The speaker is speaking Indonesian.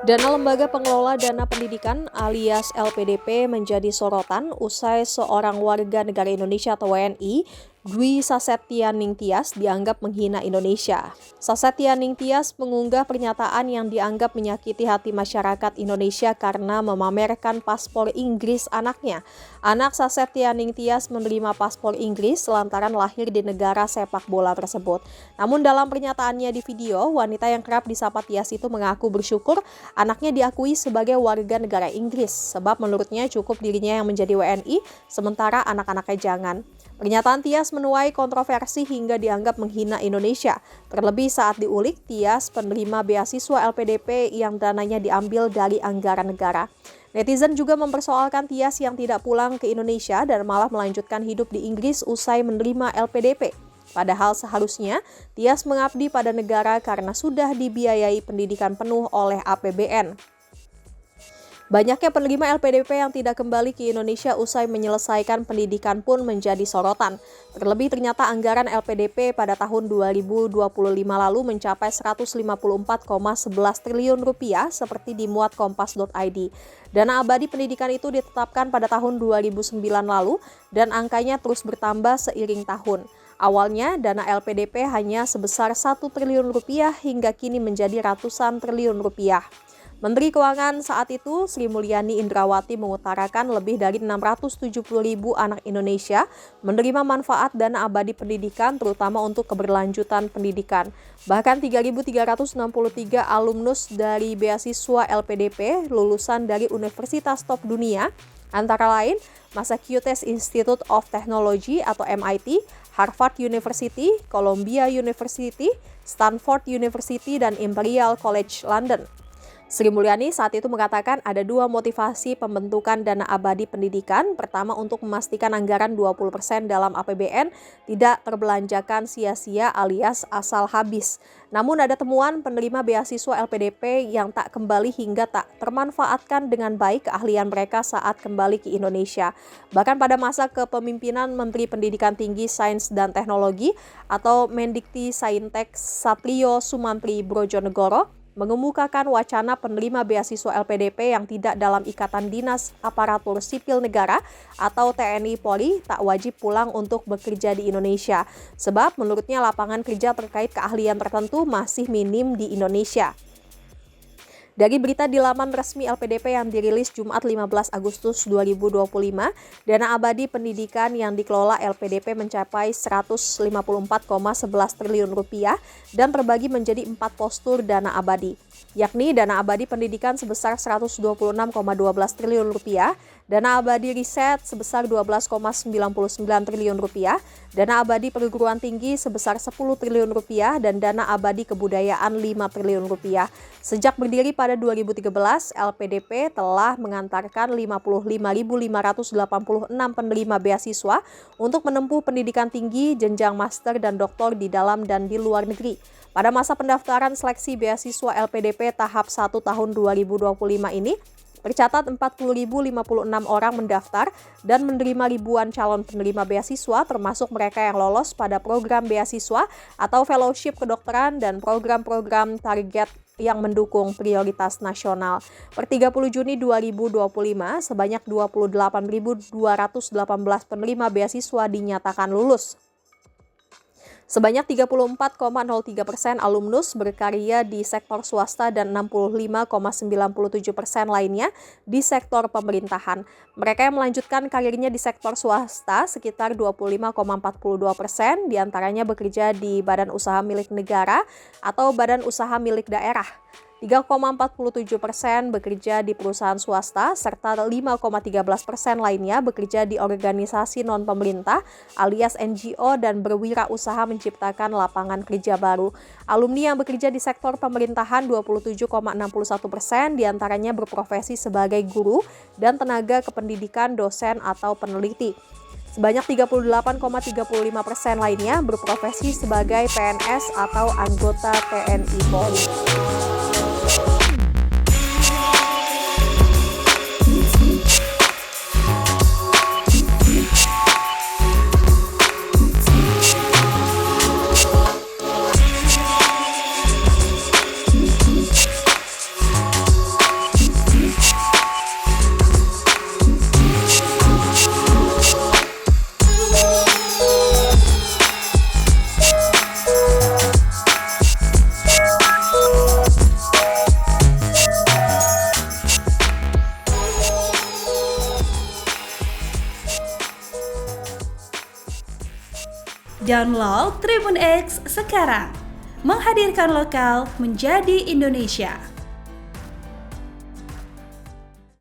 Dana Lembaga Pengelola Dana Pendidikan alias LPDP menjadi sorotan usai seorang warga negara Indonesia atau WNI, Dwi Sasetyaningtyas Tias dianggap menghina Indonesia. Sasetyaningtyas Tias mengunggah pernyataan yang dianggap menyakiti hati masyarakat Indonesia karena memamerkan paspor Inggris anaknya. Anak Sasetyaningtyas Tias menerima paspor Inggris lantaran lahir di negara sepak bola tersebut. Namun dalam pernyataannya di video, wanita yang kerap disapa Tias itu mengaku bersyukur anaknya diakui sebagai warga negara Inggris sebab menurutnya cukup dirinya yang menjadi WNI sementara anak-anaknya jangan. Pernyataan Tias menuai kontroversi hingga dianggap menghina Indonesia. Terlebih saat diulik, Tias penerima beasiswa LPDP yang dananya diambil dari anggaran negara. Netizen juga mempersoalkan Tias yang tidak pulang ke Indonesia dan malah melanjutkan hidup di Inggris usai menerima LPDP. Padahal seharusnya Tias mengabdi pada negara karena sudah dibiayai pendidikan penuh oleh APBN. Banyaknya penerima LPDP yang tidak kembali ke Indonesia usai menyelesaikan pendidikan pun menjadi sorotan. Terlebih ternyata anggaran LPDP pada tahun 2025 lalu mencapai 154,11 triliun rupiah seperti dimuat kompas.id. Dana abadi pendidikan itu ditetapkan pada tahun 2009 lalu dan angkanya terus bertambah seiring tahun. Awalnya dana LPDP hanya sebesar 1 triliun rupiah hingga kini menjadi ratusan triliun rupiah. Menteri Keuangan saat itu, Sri Mulyani Indrawati mengutarakan lebih dari 670.000 anak Indonesia menerima manfaat dana abadi pendidikan terutama untuk keberlanjutan pendidikan. Bahkan 3.363 alumnus dari beasiswa LPDP lulusan dari universitas top dunia, antara lain Massachusetts Institute of Technology atau MIT, Harvard University, Columbia University, Stanford University, dan Imperial College London. Sri Mulyani saat itu mengatakan ada dua motivasi pembentukan dana abadi pendidikan. Pertama, untuk memastikan anggaran 20% dalam APBN tidak terbelanjakan sia-sia alias asal habis. Namun ada temuan penerima beasiswa LPDP yang tak kembali hingga tak termanfaatkan dengan baik keahlian mereka saat kembali ke Indonesia. Bahkan pada masa kepemimpinan Menteri Pendidikan Tinggi, Sains dan Teknologi atau Mendikti Saintek Satrio Sumantri Brojonegoro mengemukakan wacana penerima beasiswa LPDP yang tidak dalam ikatan dinas aparatur sipil negara atau TNI Polri tak wajib pulang untuk bekerja di Indonesia. Sebab menurutnya lapangan kerja terkait keahlian tertentu masih minim di Indonesia. Dari berita di laman resmi LPDP yang dirilis Jumat 15 Agustus 2025, dana abadi pendidikan yang dikelola LPDP mencapai 154,11 triliun rupiah dan terbagi menjadi 4 postur dana abadi, yakni dana abadi pendidikan sebesar 126,12 triliun rupiah, dana abadi riset sebesar 12,99 triliun rupiah, dana abadi perguruan tinggi sebesar 10 triliun rupiah, dan dana abadi kebudayaan 5 triliun rupiah. Sejak berdiri pada 2013, LPDP telah mengantarkan 55.586 penerima beasiswa untuk menempuh pendidikan tinggi, jenjang master dan doktor di dalam dan di luar negeri. Pada masa pendaftaran seleksi beasiswa LPDP tahap 1 tahun 2025 ini, tercatat 40.056 orang mendaftar dan menerima ribuan calon penerima beasiswa termasuk mereka yang lolos pada program beasiswa atau fellowship kedokteran dan program-program target yang mendukung prioritas nasional. Per 30 Juni 2025, sebanyak 28.218 penerima beasiswa dinyatakan lulus. Sebanyak 34,03% alumnus berkarya di sektor swasta dan 65,97% lainnya di sektor pemerintahan. Mereka yang melanjutkan karirnya di sektor swasta sekitar 25,42%, diantaranya bekerja di badan usaha milik negara atau badan usaha milik daerah. 3,47% bekerja di perusahaan swasta, serta 5,13% lainnya bekerja di organisasi non-pemerintah alias NGO dan berwirausaha menciptakan lapangan kerja baru. Alumni yang bekerja di sektor pemerintahan 27,61%, diantaranya berprofesi sebagai guru dan tenaga kependidikan, dosen atau peneliti. Sebanyak 38,35% lainnya berprofesi sebagai PNS atau anggota TNI Polri. Download Tribun X sekarang. Menghadirkan lokal menjadi Indonesia.